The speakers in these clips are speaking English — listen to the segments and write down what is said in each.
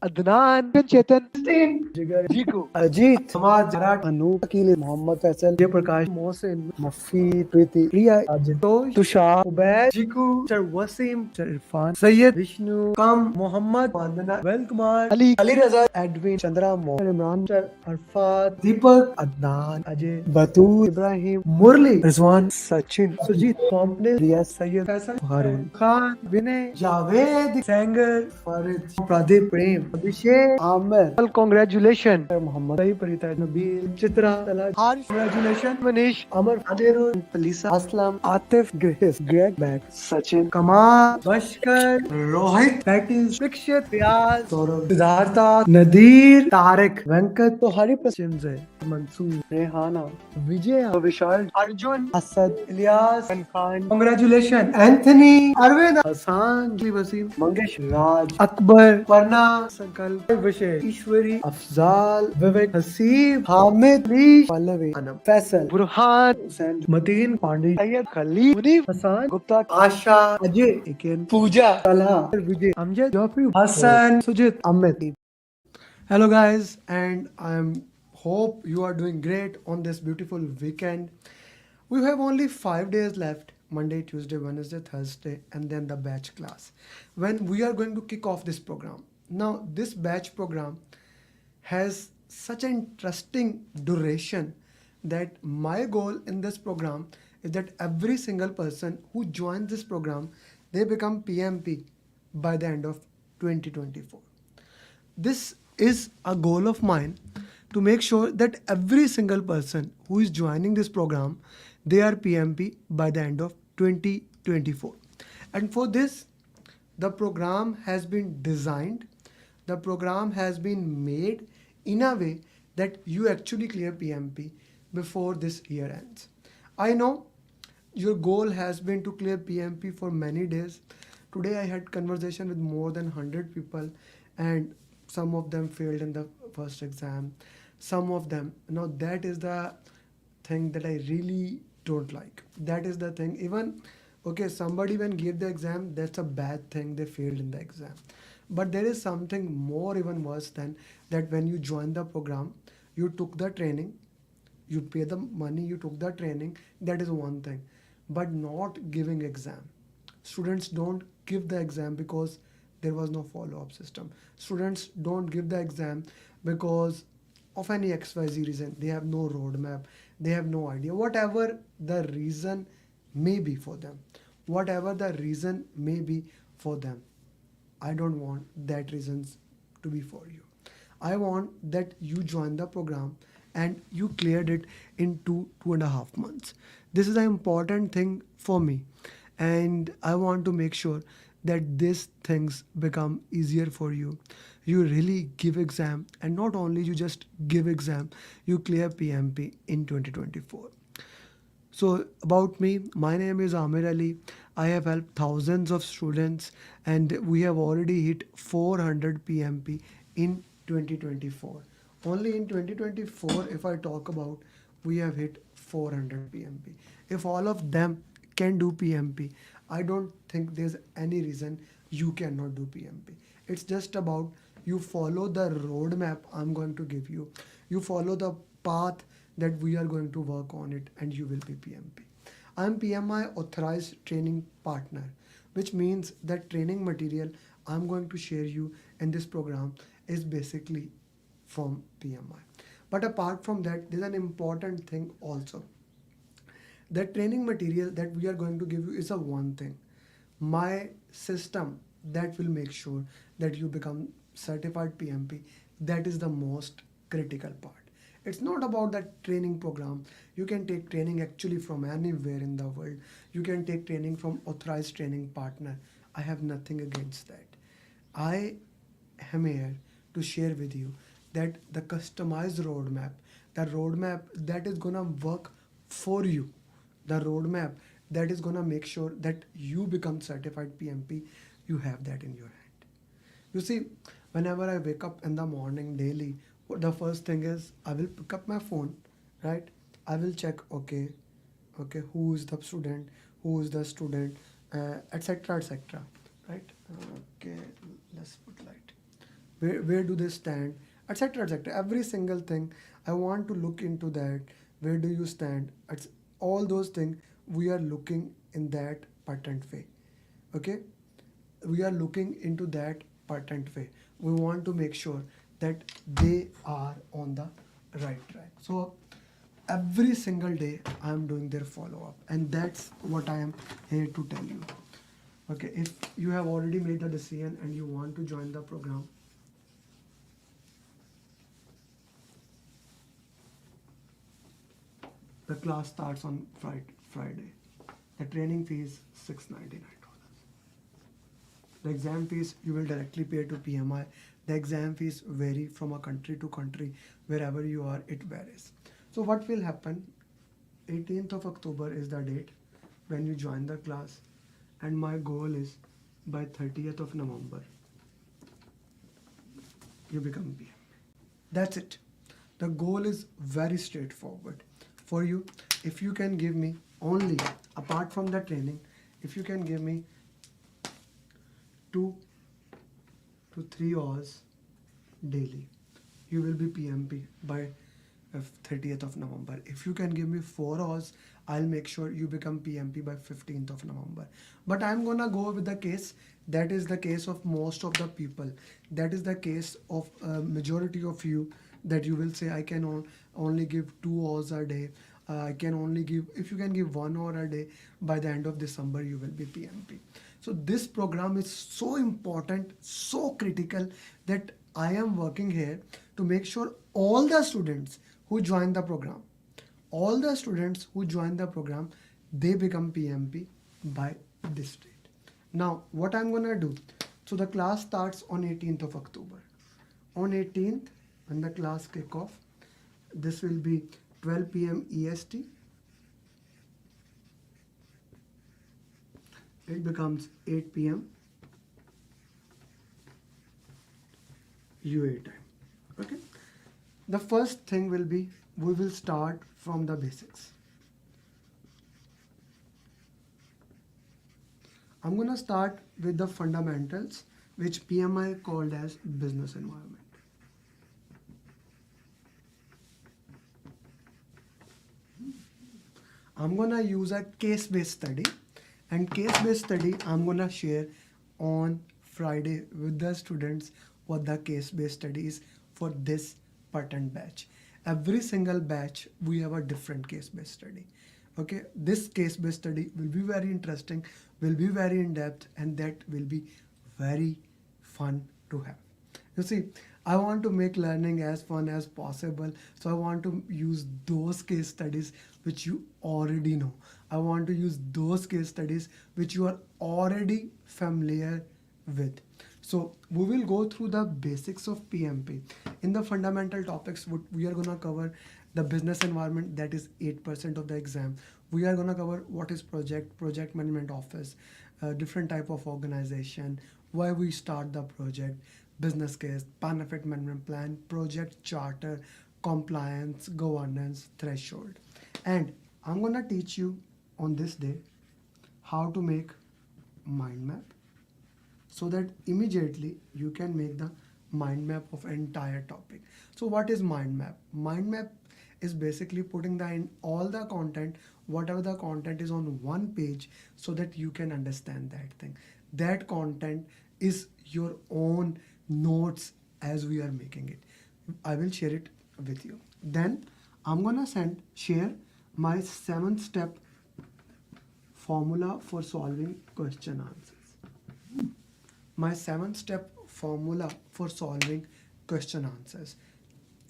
Adnan, Chetan, Jigar, Jiku, Ajit, Samad, Jarat, Anu, Akil, Mohammed Faisal, Jay Prakash, Mohsin, Mufi, Preeti, Priya, Ajit, Tosh, Tushar, Ubaid, Jiku, Sir Wasim, Sir Irfan, Sayyid, Vishnu, Kam, Mohammed, Vandana, Vel Kumar, Ali Raza, Edwin, Chandra, Mohammed, Imran, Sir Arfat, Deepak, Adnan, Ajay, Batul, Ibrahim, Murli, Rizwan, Sachin, Sujit, Complex, Riya, Sayyid, Faisal, Harun, Khan, Vinay, Javed, Sanger, Farid, Pradeep, Prem, Abhishek, Amer. Well, congratulations, Muhammad, Sahi, Parita, Nabil, Chitra, Talaj, Harsh, congratulations, Manish, Amar, Adirul, Palisa, Aslam, Atif, Grace, Greg, Back, Sachin, Kamal, Bashkar, Rohit, Patis, Vikshit, Riaz, Saurav, Siddhartha, Nadir, Tarek, Venkat, तो हरी प्रश्न है Mansoor Rehana Vijay Vishal Arjun Asad Ilyas Khan congratulation Anthony Arvind Hasan Waseem Mangesh Raj Akbar Parna Sankalp Vishay Ishwari Afzal Vivek Haseeb Hamid लीश पल्लवी अनम फैसल बुरहान हुसैन मतीन पांडे सैयद खलील मुनीफ हसान गुप्ता आशा अजय इकेन Pooja Talha Vijay Amjad Jafri Hasan Sujit Amit. Hello guys, and I hope you are doing great on this beautiful weekend. We have only 5 days left: Monday, Tuesday, Wednesday, Thursday, and then the batch class, when we are going to kick off this program. Now, this batch program has such an interesting duration that my goal in this program is that every single person who joins this program, they become PMP by the end of 2024. This is a goal of mine, to make sure that every single person who is joining this program, they are PMP by the end of 2024. And for this, the program has been designed, the program has been made in a way that you actually clear PMP before this year ends. I know your goal has been to clear PMP for many days. Today I had conversation with more than 100 people, and some of them failed in the first exam. Some of them, now that is the thing that I really don't like. That is the thing. Even, okay, somebody when gave the exam, that's a bad thing, they failed in the exam. But there is something more even worse than that. When you join the program, you took the training, you pay the money, you took the training, that is one thing. But not giving exam. Students don't give the exam because there was no follow-up system. Students don't give the exam because of any XYZ reason. They have no roadmap, they have no idea. Whatever the reason may be for them, whatever the reason may be for them, I don't want that reasons to be for you. I want that you join the program and you cleared it in 2.5 months. This is an important thing for me, and I want to make sure that these things become easier for you. You really give exam, and not only you just give exam, you clear PMP in 2024. So about me, my name is Amer Ali. I have helped thousands of students, and we have already hit 400 PMP in 2024. Only in 2024, if I talk about, we have hit 400 PMP. If all of them can do PMP, I don't think there's any reason you cannot do PMP. It's just about you follow the roadmap I'm going to give you. You follow the path that we are going to work on it, and you will be PMP. I'm PMI authorized training partner, which means that training material I'm going to share you in this program is basically from PMI. But apart from that, there's an important thing also. The training material that we are going to give you is a one thing. My system that will make sure that you become certified PMP, that is the most critical part. It's not about that training program. You can take training actually from anywhere in the world. You can take training from authorized training partner. I have nothing against that. I am here to share with you that the customized roadmap, the roadmap that is gonna work for you, the roadmap that is gonna make sure that you become certified PMP, you have that in your hand. You see, whenever I wake up in the morning daily, the first thing is I will pick up my phone, right? I will check, okay, who is the student, etc., etc., right? Okay, let's put light. where do they stand, etc., etc. Every single thing I want to look into that. Where do you stand? It's all those things we are looking in that patent way. Okay, we are looking into that patent way. We want to make sure that they are on the right track. So every single day I am doing their follow-up, and that's what I am here to tell you. Okay, if you have already made the decision and you want to join the program, the class starts on Friday. The training fee is $699. The exam fees you will directly pay to PMI. The exam fees vary from a country to country. Wherever you are, it varies. So what will happen? 18th of October is the date when you join the class, and my goal is by 30th of November you become PMP. That's it. The goal is very straightforward for you. If you can give me only, apart from the training, if you can give me 2 to 3 hours daily, you will be PMP by 30th of November. If you can give me 4 hours, I'll make sure you become PMP by 15th of November. But I'm gonna go with the case that is the case of most of the people. That is the case of majority of you, that you will say I can only give 2 hours a day. I can only give, if you can give 1 hour a day, by the end of December you will be PMP. So this program is so important, so critical, that I am working here to make sure all the students who join the program, they become PMP by this date. Now, what I'm gonna do, so the class starts on 18th of October. On 18th, when the class kick off, this will be 12 p.m. EST. It becomes 8 p.m. UA time. Okay. The first thing will be, we will start from the basics. I'm gonna start with the fundamentals, which PMI called as business environment. I'm gonna use a case-based study, and case-based study I'm gonna share on Friday with the students what the case-based study is for this pattern batch. Every single batch we have a different case-based study. Okay, this case-based study will be very interesting, will be very in-depth, and that will be very fun to have. You see, I want to make learning as fun as possible, so I want to use those case studies which you already know. I want to use those case studies which you are already familiar with. So we will go through the basics of PMP. In the fundamental topics, we are gonna cover the business environment, that is 8% of the exam. We are gonna cover what is project management office, different type of organization, why we start the project, business case, benefit management plan, project charter, compliance, governance, threshold. And I'm gonna teach you on this day how to make mind map, so that immediately you can make the mind map of entire topic. So what is mind map? Mind map is basically putting in all the content, whatever the content is on one page, so that you can understand that thing. That content is your own notes as we are making it. I will share it with you. Then I'm gonna share my 7-step formula for solving question answers. My 7-step formula for solving question answers.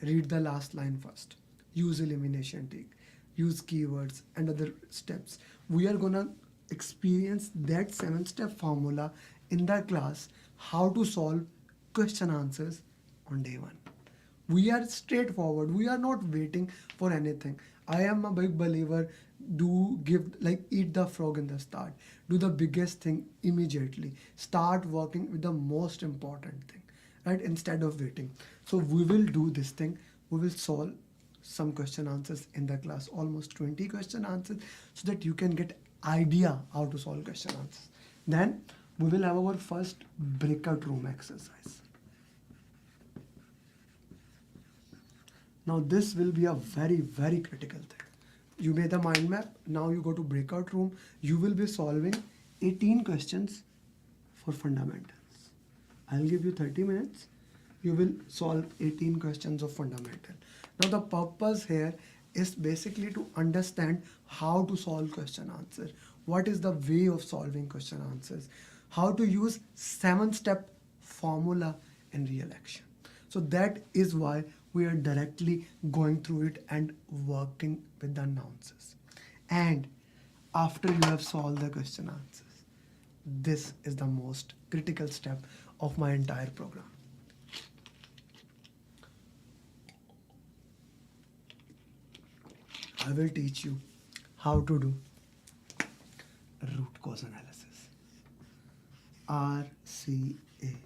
Read the last line first. Use elimination technique. Use keywords and other steps. We are gonna experience that 7-step formula in the class, how to solve question answers on day 1. We are straightforward. We are not waiting for anything. I am a big believer, eat the frog in the start. Do the biggest thing immediately. Start working with the most important thing, right? Instead of waiting. So we will do this thing. We will solve some question answers in the class, almost 20 question answers, so that you can get idea how to solve question answers. Then we will have our first breakout room exercise. Now this will be a very, very critical thing. You made the mind map. Now you go to breakout room. You will be solving 18 questions for fundamentals. I'll give you 30 minutes. You will solve 18 questions of fundamental. Now the purpose here is basically to understand how to solve question answer. What is the way of solving question answers? How to use 7-step formula in real action. So that is why we are directly going through it and working with the announcers. And after you have solved the question answers, this is the most critical step of my entire program. I will teach you how to do root cause analysis. RCA.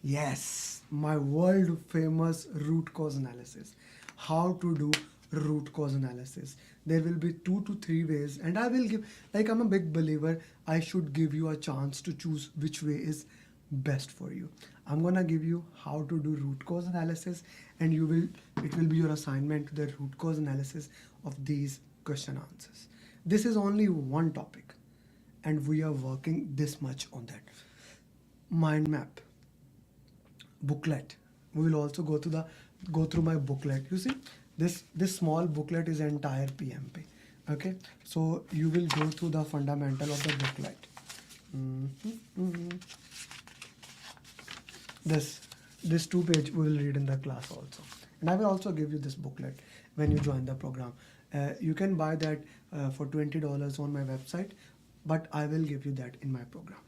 Yes, my world famous root cause analysis. How to do root cause analysis. There will be 2 to 3 ways, and I will give, like, I'm a big believer, I should give you a chance to choose which way is best for you. I'm gonna give you how to do root cause analysis, and it will be your assignment to the root cause analysis of these question answers. This is only one topic, and we are working this much on that. Mind map, booklet. We will also go through my booklet. You see, this small booklet is entire PMP. Okay, so you will go through the fundamental of the booklet. This 2-page we will read in the class also, and I will also give you this booklet when you join the program. You can buy that for $20 on my website, but I will give you that in my program.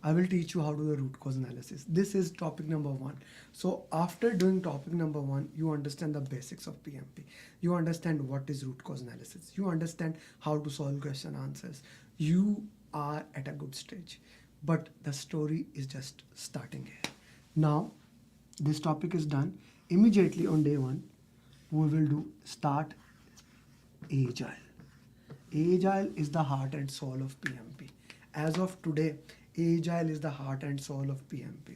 I will teach you how to do the root cause analysis. This is topic number 1. So after doing topic number 1, you understand the basics of PMP. You understand what is root cause analysis. You understand how to solve question answers. You are at a good stage, but the story is just starting here. Now, this topic is done. Immediately on day 1, we will do start Agile. Agile is the heart and soul of PMP. As of today, Agile is the heart and soul of PMP.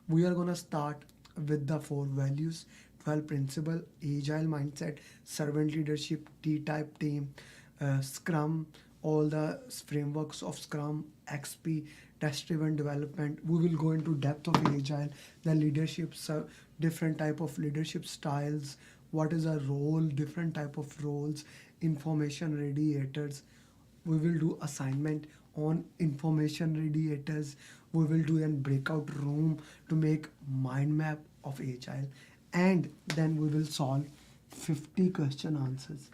We are gonna start with the 4 values, 12 principle, Agile mindset, servant leadership, T-type team, Scrum, all the frameworks of Scrum, XP, test-driven development. We will go into depth of Agile, the leadership, different type of leadership styles, what is a role, different type of roles, information radiators. We will do assignment on information radiators. We will do a breakout room to make mind map of Agile, and then we will solve 50 question answers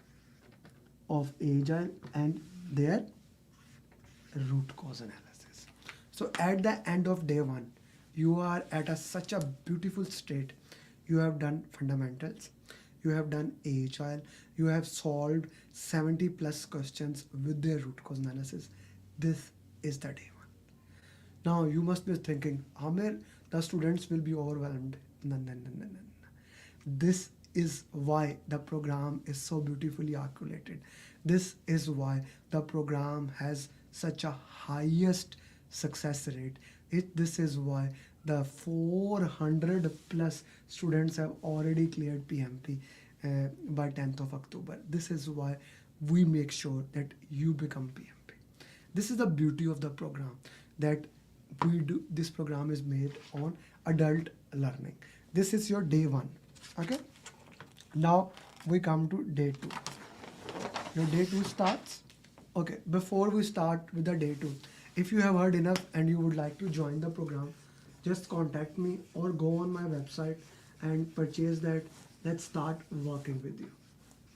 of Agile and their root cause analysis. So at the end of day 1, you are at such a beautiful state. You have done fundamentals, you have done Agile, you have solved 70 plus questions with their root cause analysis. This is the day 1. Now you must be thinking, Amer, the students will be overwhelmed. No. This is why the program is so beautifully calculated. This is why the program has such a highest success rate. This is why the 400 plus students have already cleared PMP by 10th of October. This is why we make sure that you become PMP. This is the beauty of the program, that we do. This program is made on adult learning. This is your day 1. Okay. Now we come to day 2. Your day 2 starts. Okay. Before we start with the day 2, if you have heard enough and you would like to join the program, just contact me or go on my website and purchase that. Let's start working with you.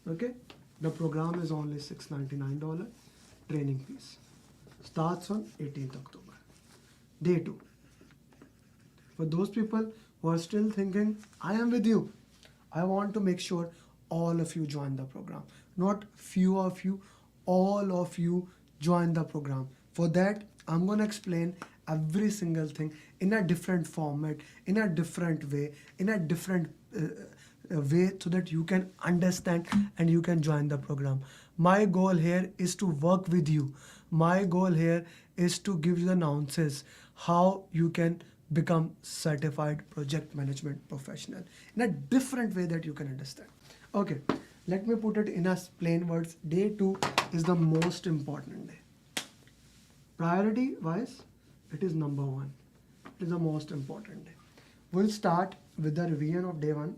Okay. The program is only $699 training fees. Starts on 18th October. Day 2. For those people who are still thinking, I am with you, I want to make sure all of you join the program. Not few of you, all of you join the program. For that, I'm going to explain every single thing in a different format, in a different way, in a different way, so that you can understand and you can join the program. My goal here is to work with you. My goal here is to give you the nuances, how you can become certified project management professional in a different way that you can understand. Okay, let me put it in as plain words. Day 2 is the most important day. Priority wise, it is number 1. It is the most important day. We'll start with the revision of day 1.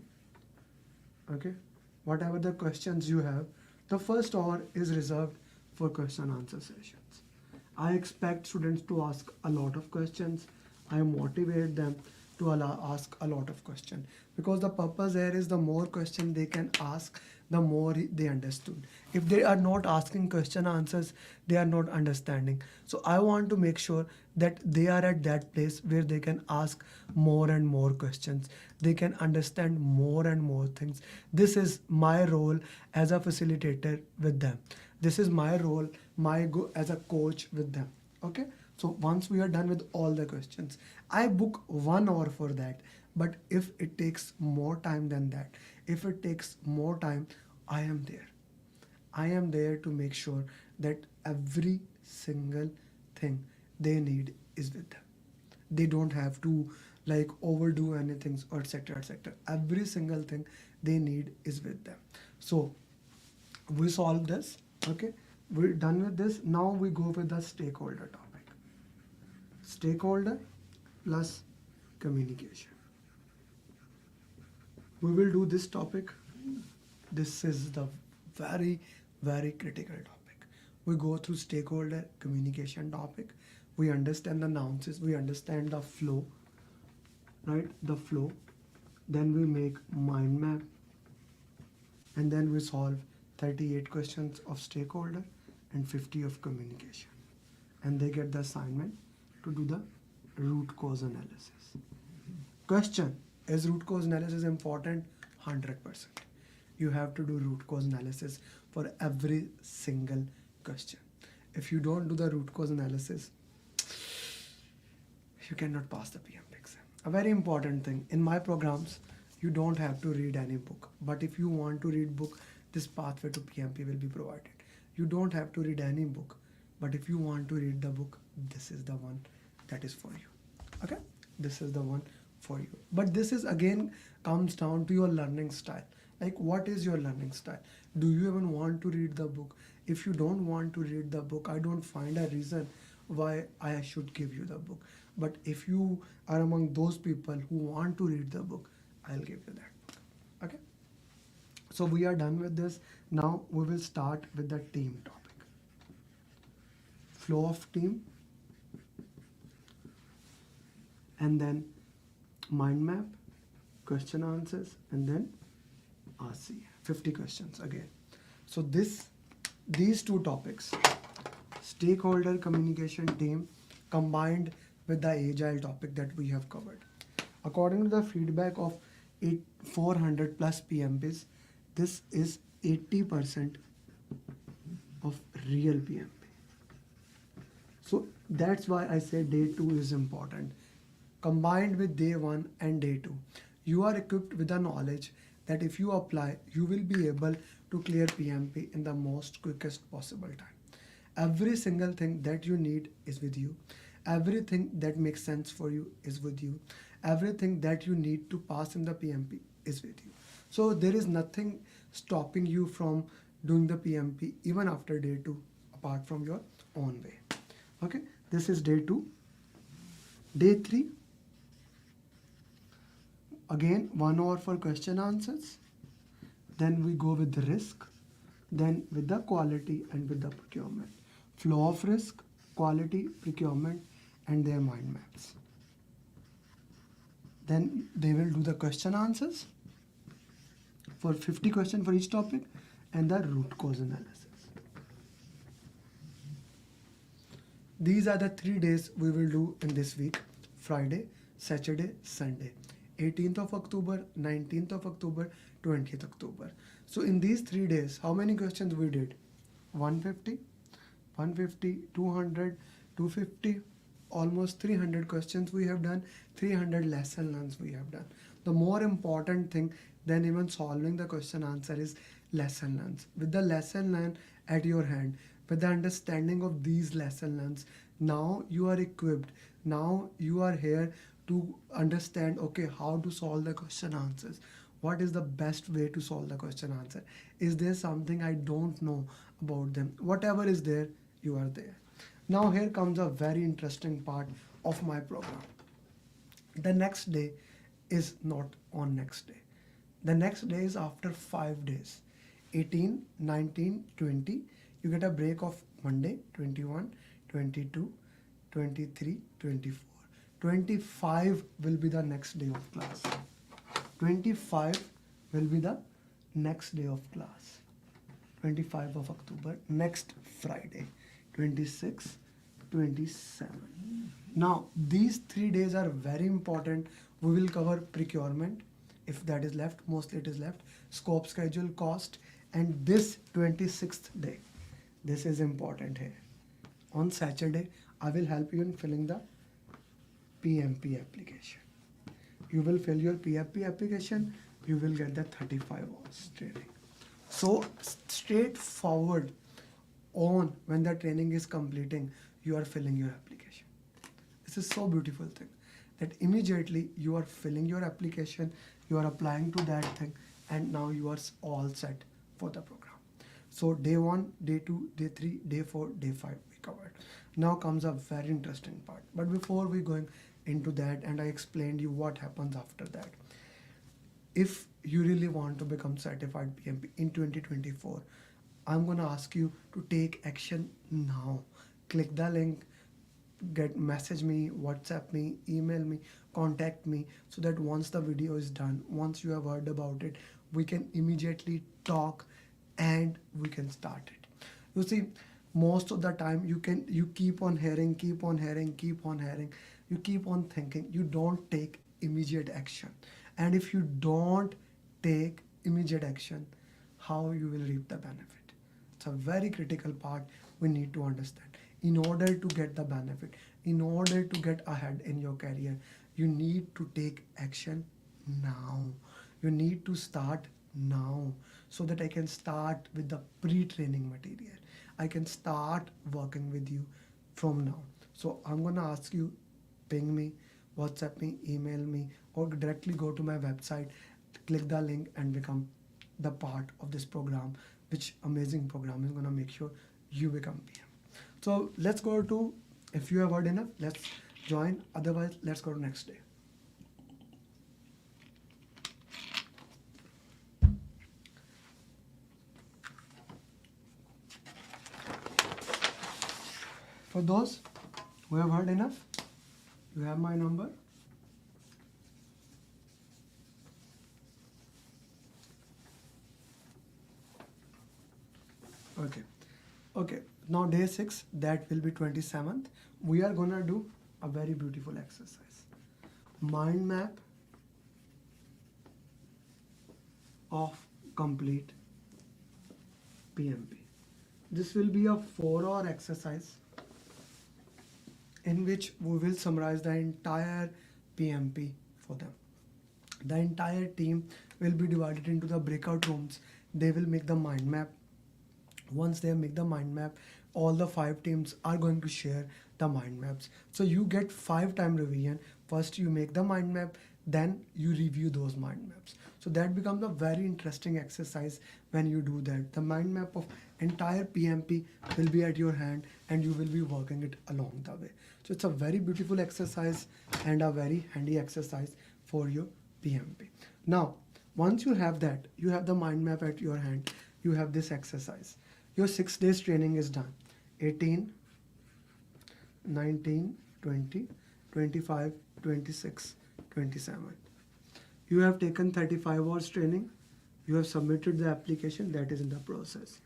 Okay, whatever the questions you have, the first hour is reserved for question answer sessions. I expect students to ask a lot of questions. I motivate them to ask a lot of questions, because the purpose here is the more question they can ask, the more they understood. If they are not asking question answers, they are not understanding. So I want to make sure that they are at that place where they can ask more and more questions. They can understand more and more things. This is my role as a facilitator with them. This is my role, as a coach with them. Okay. So once we are done with all the questions, I book 1 hour for that. But if it takes more time than that, if it takes more time, I am there. I am there to make sure that every single thing they need is with them. They don't have to like overdo anything or etc. etc. Every single thing they need is with them. So we solve this. Okay, we're done with this. Now we go with the stakeholder topic. Stakeholder plus communication. We will do this topic. This is the very, very critical topic. We go through stakeholder communication topic. We understand the nuances. We understand the flow, right? The flow. Then we make mind map. And then we solve 38 questions of stakeholder and 50 of communication. And they get the assignment to do the root cause analysis. Question: is root cause analysis important? 100%. You have to do root cause analysis for every single question. If you don't do the root cause analysis, you cannot pass the PMPExam. A very important thing, in my programs, you don't have to read any book. But if you want to read book, this pathway to PMP will be provided. You don't have to read any book. But if you want to read the book, this is the one that is for you. Okay, this is the one for you. But this is again comes down to your learning style. Like, what is your learning style? Do you even want to read the book? If you don't want to read the book, I don't find a reason why I should give you the book. But if you are among those people who want to read the book, I'll give you that book. Okay, so we are done with this. Now we will start with the team topic. Flow of team, and then mind map, question answers, and then RC, 50 questions again. So these two topics, stakeholder communication, team, combined with the agile topic that we have covered. According to the feedback of 400 plus PMPs, this is 80% of real PMP. So that's why I say day 2 is important. Combined with day 1 and day 2, you are equipped with the knowledge that if you apply, you will be able to clear PMP in the most quickest possible time. Every single thing that you need is with you. Everything that makes sense for you is with you. Everything that you need to pass in the PMP is with you. So there is nothing stopping you from doing the PMP even after day 2, apart from your own way. Okay, this is day 2. Day 3, again 1 hour for question answers. Then we go with the risk, then with the quality and with the procurement. Flow of risk, quality, procurement, and their mind maps. Then they will do the question answers for 50 questions for each topic and the root cause analysis. These are the 3 days we will do in this week: Friday, Saturday, Sunday. 18th of October, 19th of October, 20th October. So in these 3 days, how many questions we did? 150, 200, 250, almost 300 questions we have done, 300 lesson learns we have done. The more important thing than even solving the question answer is lesson learns. With the lesson learn at your hand, with the understanding of these lesson learns, now you are equipped. Now you are here to understand, okay, how to solve the question answers. What is the best way to solve the question answer? Is there something I don't know about them? Whatever is there, you are there. Now here comes a very interesting part of my program. The next day is not on next day. The next day is after 5 days. 18, 19, 20. You get a break of Monday, 21, 22, 23, 24. 25 will be the next day of class. 25 will be the next day of class. 25 of October, next Friday. 26, 27. Now, these 3 days are very important. We will cover procurement, if that is left, mostly it is left, scope, schedule, cost, and this 26th day. This is important here. On Saturday, I will help you in filling the PMP application. You will fill your PMP application, you will get the 35 hours training. So straightforward, on when the training is completing, you are filling your application. This is so beautiful thing that immediately you are filling your application, you are applying to that thing, and now you are all set for the program. So day 1, day 2, day 3, day 4, day 5 we covered. Now comes a very interesting part. But before we going into that, and I explained you what happens after that. If you really want to become certified PMP in 2024, I'm gonna ask you to take action now. Click the link, message me, WhatsApp me, email me, contact me, so that once the video is done, once you have heard about it, we can immediately talk and we can start it. You see, most of the time you keep on hearing, you keep on thinking, you don't take immediate action. And if you don't take immediate action, how you will reap the benefit? It's a very critical part we need to understand. In order to get the benefit, in order to get ahead in your career, you need to take action now. You need to start now, so that I can start with the pre-training material. I can start working with you from now. So I'm gonna ask you, ping me, WhatsApp me, email me, or directly go to my website, click the link and become the part of this program, which amazing program is gonna make sure you become PM. So let's go to, if you have heard enough, let's join. Otherwise, let's go to next day. For those who have heard enough, you have my number. Okay. Now day 6, that will be 27th. We are gonna do a very beautiful exercise. Mind map of complete PMP. This will be a 4-hour exercise in which we will summarize the entire PMP for them. The entire team will be divided into the breakout rooms. They will make the mind map. Once they make the mind map, all the 5 teams are going to share the mind maps. So you get 5-time revision. First you make the mind map, then you review those mind maps. So that becomes a very interesting exercise when you do that. The mind map of entire PMP will be at your hand and you will be working it along the way. So it's a very beautiful exercise and a very handy exercise for your PMP. Now, once you have that, you have the mind map at your hand, you have this exercise. Your 6 days training is done. 18, 19, 20, 25, 26, 27. You have taken 35 hours training. You have submitted the application, that is in the process.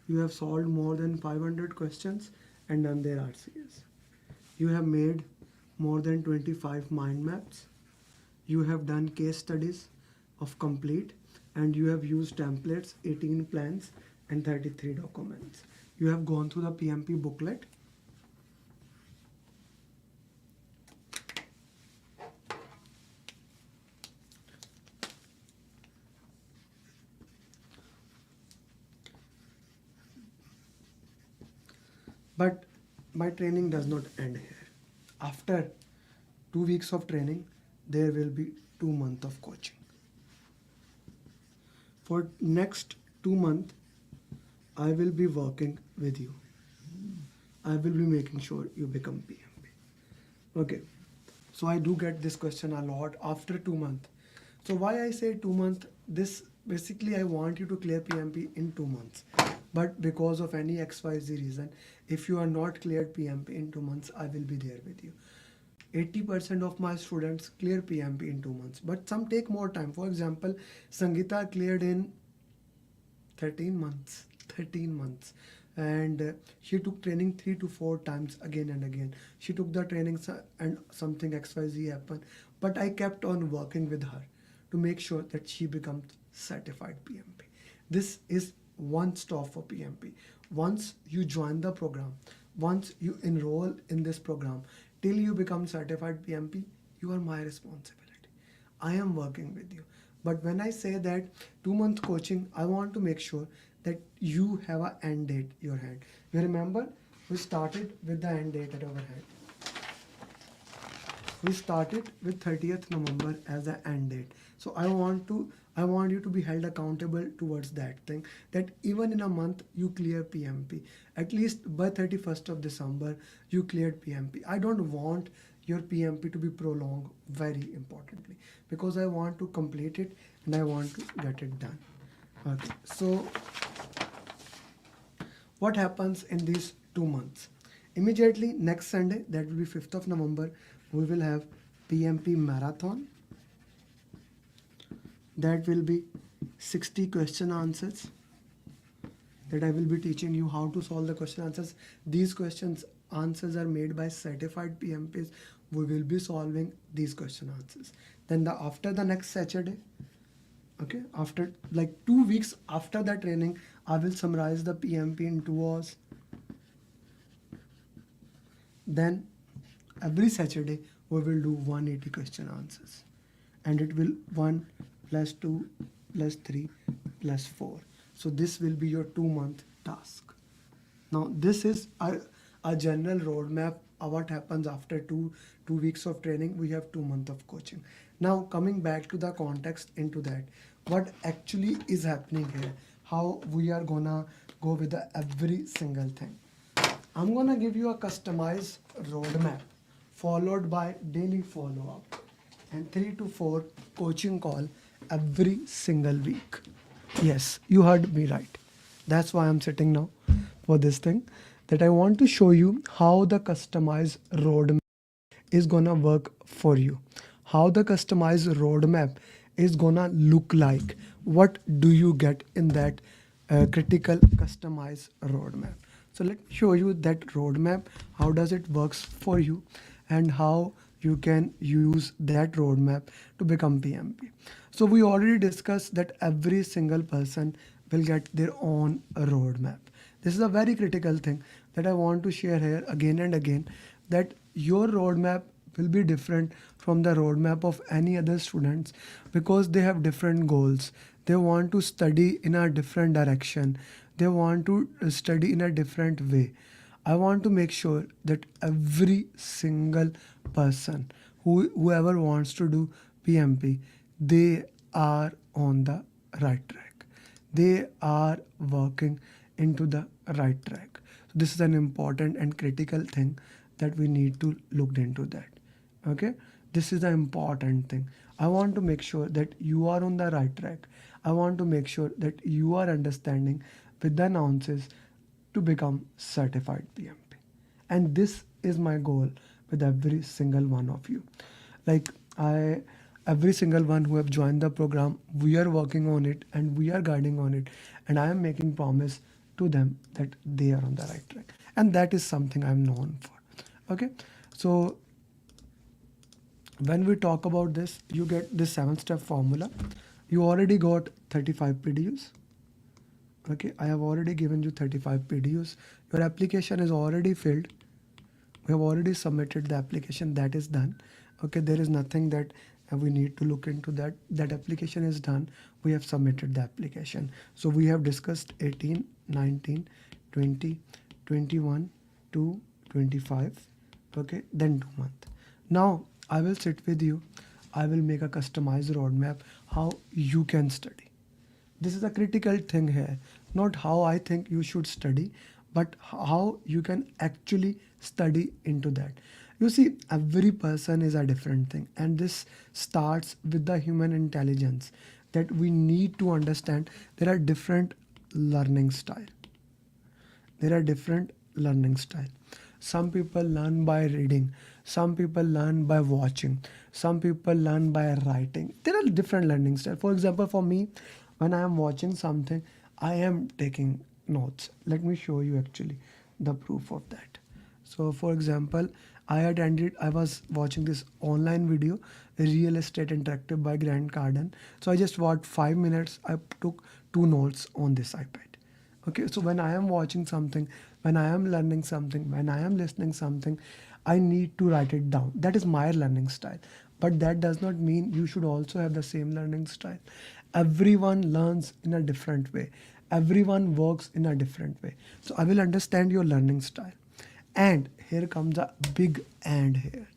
You have solved more than 500 questions and done their RCS. You have made more than 25 mind maps. You have done case studies of complete, and you have used templates, 18 plans and 33 documents. You have gone through the PMP booklet. But my training does not end here. After 2 weeks of training, there will be 2 months of coaching. For next 2 months, I will be working with you. I will be making sure you become PMP. Okay. So I do get this question a lot after 2 months. So why I say 2 months? This basically I want you to clear PMP in 2 months. But because of any XYZ reason, if you are not cleared PMP in 2 months, I will be there with you. 80% of my students clear PMP in 2 months, but some take more time. For example, Sangeeta cleared in 13 months. 13 months. And she took training 3 to 4 times again and again. She took the training and something XYZ happened. But I kept on working with her to make sure that she becomes certified PMP. This is one stop for PMP. Once you join the program, once you enroll in this program, till you become certified PMP, you are my responsibility. I am working with you. But when I say that 2 month coaching, I want to make sure that you have an end date in your hand. You remember, we started with the end date at our hand. We started with 30th November as the end date. So I want you to be held accountable towards that thing, that even in a month you clear PMP. At least by 31st of December, you cleared PMP. I don't want your PMP to be prolonged, very importantly, because I want to complete it and I want to get it done. Okay, so what happens in these 2 months? Immediately next Sunday, that will be 5th of November, we will have PMP marathon. That will be 60 question answers that I will be teaching you how to solve the question answers. These questions answers are made by certified PMPs. We will be solving these question answers. Then after the next Saturday, okay, after like 2 weeks after the training, I will summarize the PMP in 2 hours. Then every Saturday we will do 180 question answers, and it will 1 plus 2 plus 3 plus 4. So this will be your 2-month task. Now this is a general roadmap of what happens after two weeks of training. We have 2 months of coaching. Now coming back to the context into that, what actually is happening here, how we are gonna go with every single thing. I'm gonna give you a customized roadmap followed by daily follow-up and 3 to 4 coaching call every single week. Yes, you heard me right. That's why I'm sitting now for this thing, that I want to show you how the customized roadmap is gonna work for you. How the customized roadmap is gonna look like. What do you get in that critical customized roadmap? So let me show you that roadmap. How does it works for you and how you can use that roadmap to become PMP. So we already discussed that every single person will get their own roadmap. This is a very critical thing that I want to share here again and again, that your roadmap will be different from the roadmap of any other students because they have different goals. They want to study in a different direction. They want to study in a different way. I want to make sure that every single person, whoever wants to do PMP, they are on the right track. They are working into the right track. So this is an important and critical thing that we need to look into that. Okay, this is the important thing. I want to make sure that you are on the right track. I want to make sure that you are understanding with the nuances to become certified PMP. And this is my goal with every single one of you. Like every single one who have joined the program, we are working on it and we are guiding on it. And I am making promise to them that they are on the right track. And that is something I'm known for. Okay, so when we talk about this, you get this 7-step formula. You already got 35 PDUs. Okay, I have already given you 35 PDUs. Your application is already filled. We have already submitted the application. That is done. Okay, there is nothing that we need to look into that. That application is done. We have submitted the application. So we have discussed 18, 19, 20, 21 to 25. Okay, then 2 months. Now I will sit with you I will make a customized roadmap how you can study. This is a critical thing here. Not how I think you should study, but how you can actually study into that. You see, every person is a different thing, and this starts with the human intelligence that we need to understand. There are different learning style. There are different learning style. Some people learn by reading, some people learn by watching, some people learn by writing. There are different learning styles. For example, for me, when I am watching something, I am taking notes. Let me show you actually the proof of that. So for example, I was watching this online video, Real Estate Interactive by Grant Cardone. So I just watched 5 minutes. I took 2 notes on this iPad. Okay, so when I am watching something, when I am learning something, when I am listening something, I need to write it down. That is my learning style. But that does not mean you should also have the same learning style. Everyone learns in a different way. Everyone works in a different way. So I will understand your learning style. And here comes a big and here.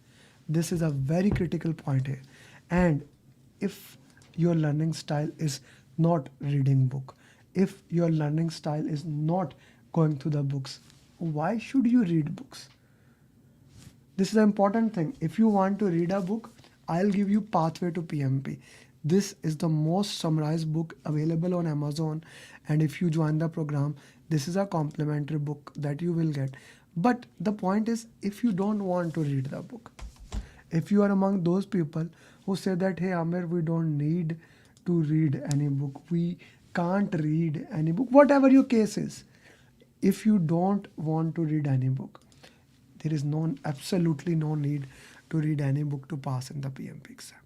This is a very critical point here. And if your learning style is not reading book, if your learning style is not going through the books, why should you read books? This is an important thing. If you want to read a book, I'll give you Pathway to PMP. This is the most summarized book available on Amazon. And if you join the program, this is a complimentary book that you will get. But the point is, if you don't want to read the book, if you are among those people who say that, hey, Amer, we don't need to read any book, we can't read any book, whatever your case is, if you don't want to read any book, there is absolutely no need to read any book to pass in the PMP exam.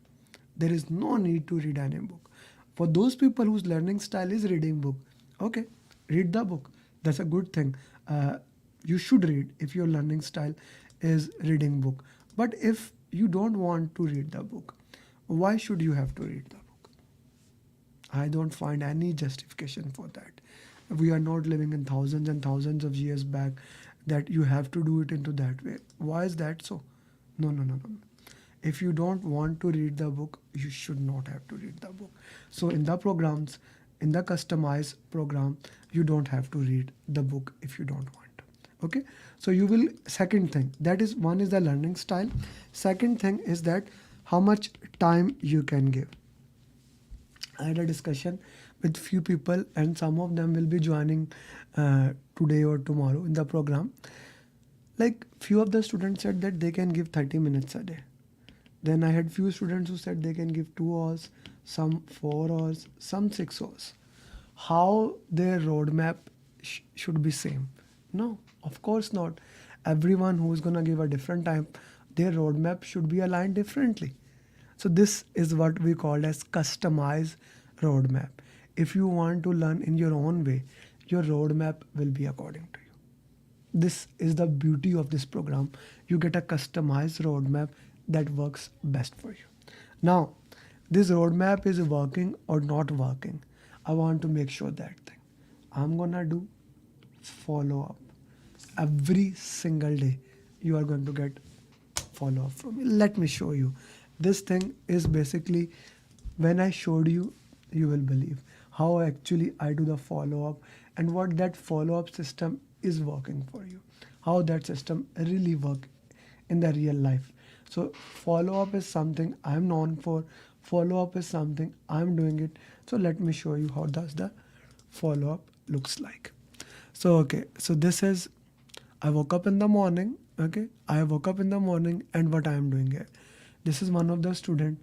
There is no need to read any book. For those people whose learning style is reading book, okay, read the book. That's a good thing. You should read if your learning style is reading book. But if you don't want to read the book, why should you have to read the book? I don't find any justification for that. We are not living in thousands and thousands of years back that you have to do it into that way. Why is that so? No. If you don't want to read the book, you should not have to read the book. So in the programs, in the customized program, you don't have to read the book if you don't want to. Okay, so you will, second thing, that is, one is the learning style. Second thing is that how much time you can give. I had a discussion with few people, and some of them will be joining today or tomorrow in the program. Like, few of the students said that they can give 30 minutes a day. Then I had few students who said they can give 2 hours, some 4 hours, some 6 hours. How their roadmap should be same? No, of course not. Everyone who is going to give a different time, their roadmap should be aligned differently. So this is what we call as customized roadmap. If you want to learn in your own way, your roadmap will be according to you. This is the beauty of this program. You get a customized roadmap that works best for you. Now, this roadmap is working or not working. I want to make sure that thing. I'm gonna do follow-up. Every single day, you are going to get follow-up from me. Let me show you. This thing is basically, when I showed you, you will believe how actually I do the follow-up and what that follow-up system is working for you. How that system really works in the real life. So follow-up is something I'm known for. Follow-up is something I'm doing it. So let me show you how does the follow-up looks like. So okay, so this is, I woke up in the morning. Okay, I woke up in the morning, and what I am doing here. This is one of the student,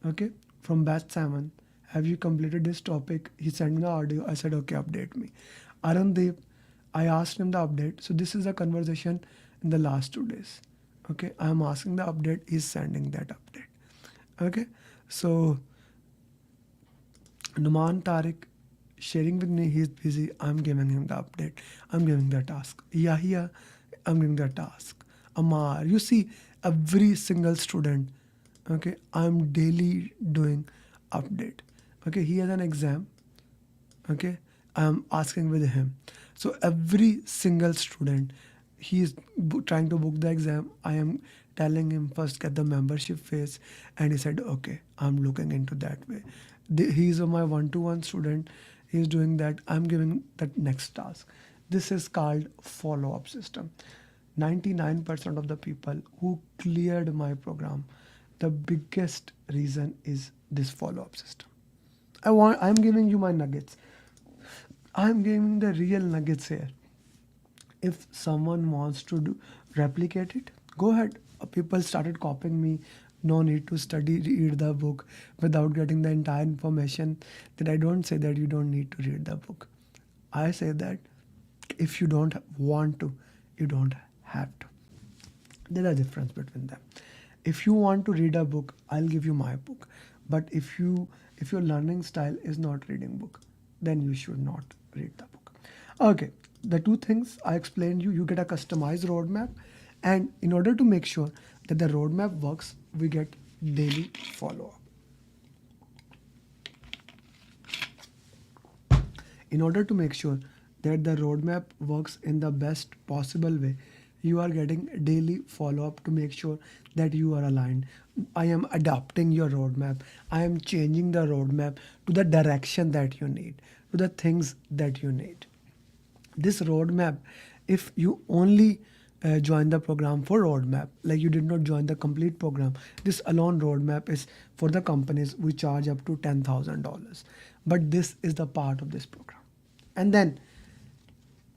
okay, from batch 7. Have you completed this topic? He sent me the audio. I said, okay, update me. Arandeep, I asked him the update. So this is the conversation in the last 2 days. Okay, I am asking the update. He's sending that update. Okay, so Numan Tariq sharing with me, he's busy. I'm giving him the update. I'm giving the task. Yahya, I'm giving the task. Amer, you see, every single student, okay, I'm daily doing update. Okay, he has an exam. Okay, I'm asking with him. So every single student, he is trying to book the exam. I am telling him first get the membership phase, and he said, okay, I'm looking into that way. He's my one-to-one student. He's doing that. I'm giving that next task. This is called follow-up system. 99% of the people who cleared my program, the biggest reason is this follow-up system. I'm giving you my nuggets. I'm giving the real nuggets here. If someone wants to replicate it, go ahead. People started copying me. No need to read the book without getting the entire information. That I don't say that you don't need to read the book. I say that if you don't want to, you don't have to. There's a difference between them. If you want to read a book, I'll give you my book. But if your learning style is not reading book, then you should not read the book. Okay, the two things I explained you get a customized roadmap, and in order to make sure that the roadmap works, we get daily follow-up. In order to make sure that the roadmap works in the best possible way, you are getting daily follow-up to make sure that you are aligned. I am adapting your roadmap. I am changing the roadmap to the direction that you need, to the things that you need. This roadmap, if you only join the program for roadmap, like you did not join the complete program, this alone roadmap is for the companies we charge up to $10,000. But this is the part of this program. And then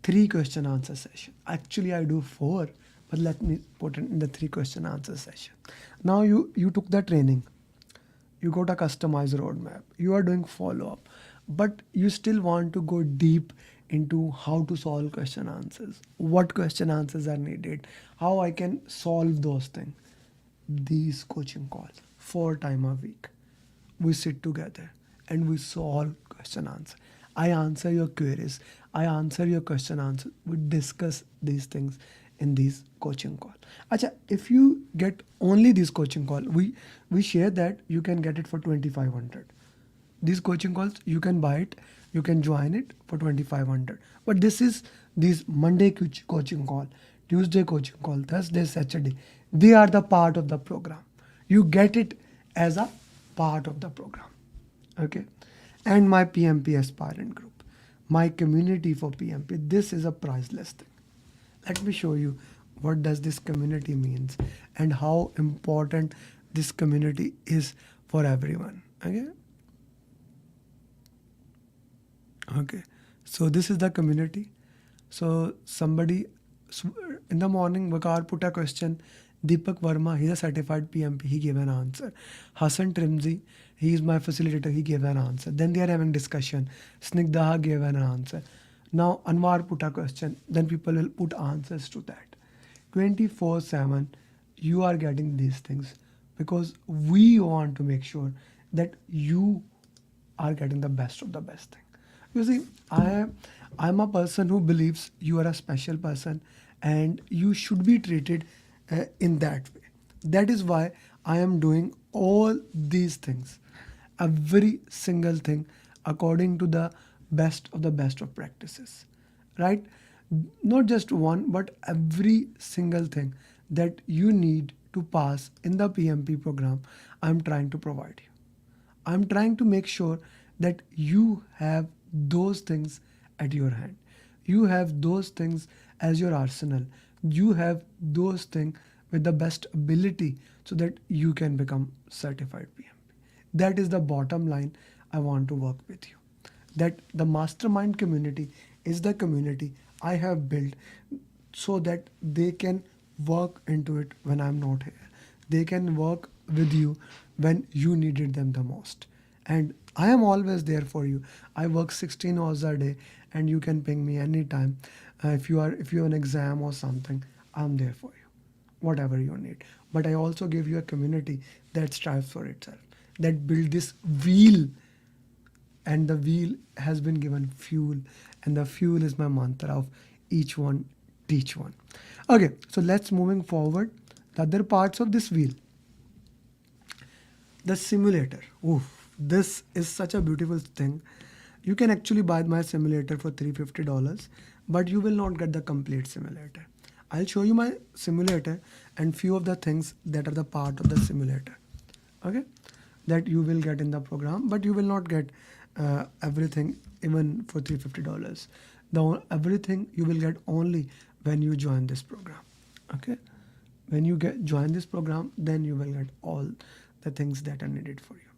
3 question answer session. Actually, I do 4, but let me put it in the 3 question answer session. Now you took the training. You got a customized roadmap. You are doing follow-up, but you still want to go deep into how to solve question answers, what question answers are needed, how I can solve those things. These coaching calls, 4 times a week. We sit together and we solve question answer. I answer your queries. I answer your question answer. We discuss these things in these coaching call. Acha, if you get only this coaching call, we share that you can get it for 2,500. These coaching calls, you can buy it, you can join it for 2,500. But this is these Monday coaching call, Tuesday coaching call, Thursday, Saturday. They are the part of the program. You get it as a part of the program. Okay. And my PMP aspirant group, my community for PMP. This is a priceless thing. Let me show you what does this community means and how important this community is for everyone. Okay, so this is the community. So somebody in the morning, Vakar put a question. Deepak Verma, he's a certified PMP, he gave an answer. Hassan Trimzi, he is my facilitator, he gave an answer. Then they are having discussion. Snigdha gave an answer. Now Anwar put a question, then people will put answers to that. 24/7, you are getting these things because we want to make sure that you are getting the best of the best thing. You see, I'm a person who believes you are a special person and you should be treated in that way. That is why I am doing all these things, every single thing according to the best of practices, right? Not just one, but every single thing that you need to pass in the PMP program, I'm trying to provide you. I'm trying to make sure that you have those things at your hand. You have those things as your arsenal. You have those things with the best ability so that you can become certified PMP. That is the bottom line I want to work with you. That the mastermind community is the community I have built so that they can work into it when I'm not here. They can work with you when you needed them the most. And I am always there for you. I work 16 hours a day and you can ping me anytime. If you have an exam or something, I'm there for you, whatever you need. But I also give you a community that strives for itself, that build this wheel, and the wheel has been given fuel, and the fuel is my mantra of each one, teach one. Okay, so let's moving forward. The other parts of this wheel. The simulator. Oof. This is such a beautiful thing. You can actually buy my simulator for $350, but you will not get the complete simulator. I'll show you my simulator and few of the things that are the part of the simulator, okay, that you will get in the program, but you will not get everything even for $350. Everything you will get only when you join this program, okay. When you join this program, then you will get all the things that are needed for you.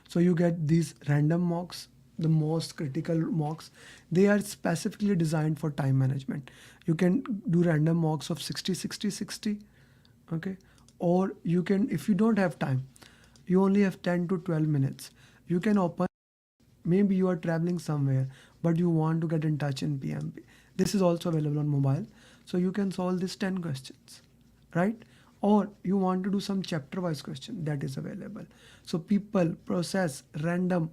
So you get these random mocks, the most critical mocks. They are specifically designed for time management. You can do random mocks of 60, 60, 60, okay. Or you can, if you don't have time, you only have 10 to 12 minutes, you can open, maybe you are traveling somewhere, but you want to get in touch in PMP. This is also available on mobile. So you can solve these 10 questions, right? Or you want to do some chapter wise question, that is available. So people, process, random,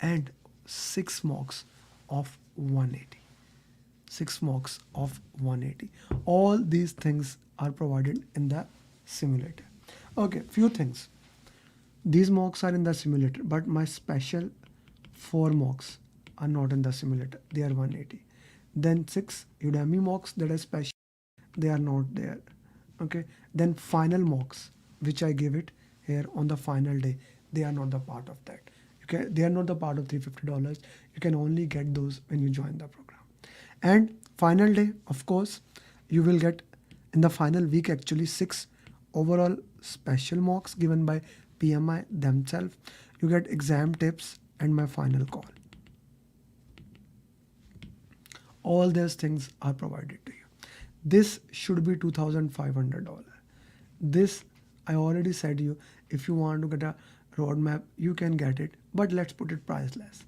and 6 mocks of 180. 6 mocks of 180. All these things are provided in the simulator. Okay, few things. These mocks are in the simulator, but my special 4 mocks are not in the simulator. They are 180. Then 6 Udemy mocks that are special, they are not there. Okay. Then final mocks, which I give it here on the final day, they are not the part of that. Okay. They are not the part of $350. You can only get those when you join the program. And final day, of course, you will get in the final week actually 6 overall special mocks given by PMI themselves. You get exam tips and my final call. All these things are provided to you. This should be $2,500. This, I already said you, if you want to get a roadmap, you can get it, but let's put it priceless.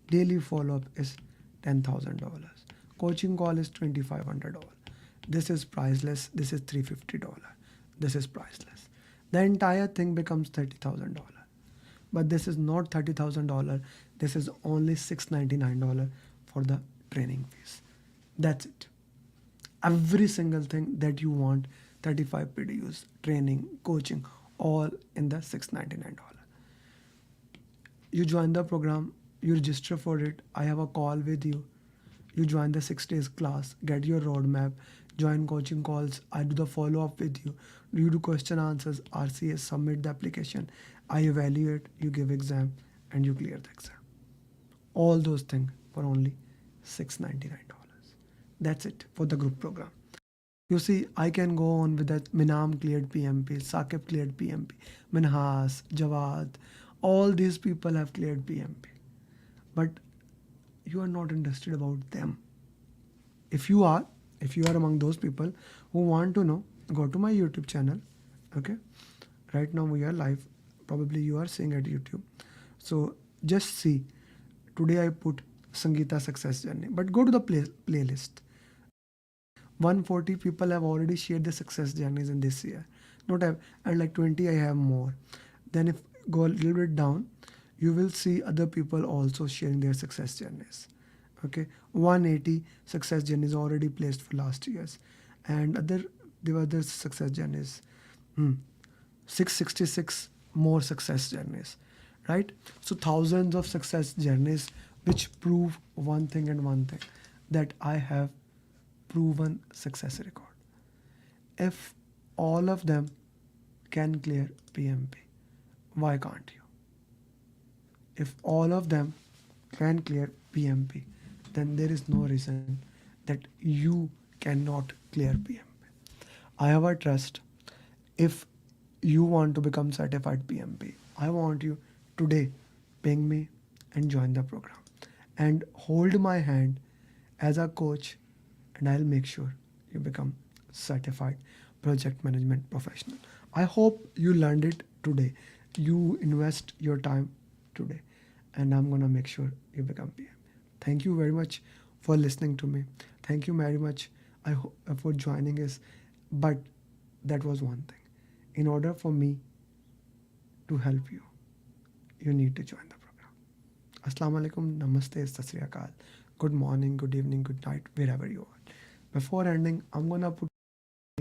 Daily follow-up is $10,000. Coaching call is $2,500. This is priceless. This is $350. This is priceless. The entire thing becomes $30,000. But this is not $30,000. This is only $699 for the training fees. That's it. Every single thing that you want, 35 PDUs, training, coaching, all in the $699. You join the program, you register for it, I have a call with you, you join the 6 days class, get your roadmap, join coaching calls, I do the follow-up with you, you do question answers, RCS, submit the application, I evaluate, you give exam, and you clear the exam. All those things for only $699. That's it for the group program. You see, I can go on with that. Minam cleared PMP, Saqib cleared PMP, Minhas, Jawad, all these people have cleared PMP. But you are not interested about them. If you are among those people who want to know, go to my YouTube channel. Okay. Right now we are live. Probably you are seeing at YouTube. So just see. Today I put Sangeeta success journey, but go to the playlist. 140 people have already shared the success journeys in this year. Not have, and like 20 I have more. Then if go a little bit down, you will see other people also sharing their success journeys. Okay, 180 success journeys already placed for last years, and there were other success journeys. 666 more success journeys, right? So thousands of success journeys which prove one thing and one thing, that I have proven success record. If all of them can clear PMP, why can't you? If all of them can clear PMP, then there is no reason that you cannot clear PMP. I have a trust. If you want to become certified PMP, I want you today ping me and join the program and hold my hand as a coach, and I'll make sure you become certified project management professional. I hope you learned it today. You invest your time today, and I'm gonna make sure you become PM. Thank you very much for listening to me. Thank you very much for joining us. But that was one thing. In order for me to help you, you need to join the program. Assalamu alaikum, namaste, sat sri akal. Good morning, good evening, good night, wherever you are. Before ending, I'm gonna put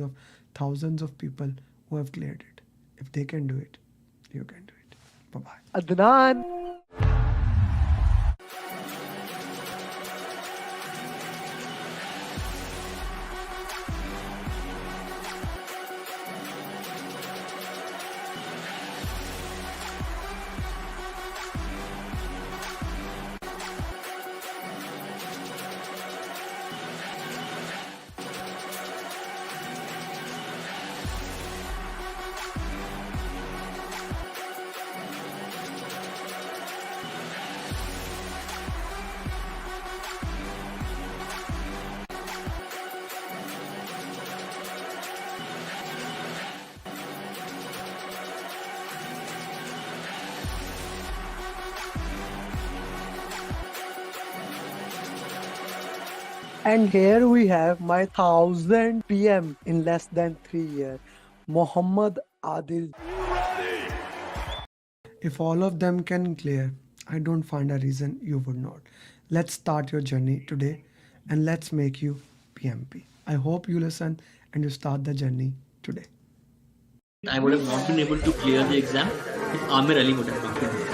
of thousands of people who have cleared it. If they can do it, you can do it. Bye-bye. Adnan. And here we have my 1000 PM in less than 3 years, Muhammad Adil. If all of them can clear, I don't find a reason you would not. Let's start your journey today and let's make you PMP. I hope you listen and you start the journey today. I would have not been able to clear the exam if Amer Ali would have not been there.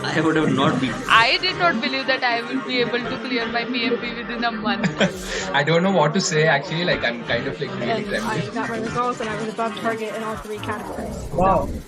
I would have not been. I did not believe that I would be able to clear my PMP within a month. I don't know what to say actually, like I'm kind of like really I got my results and I was above target in all 3 categories. Wow. So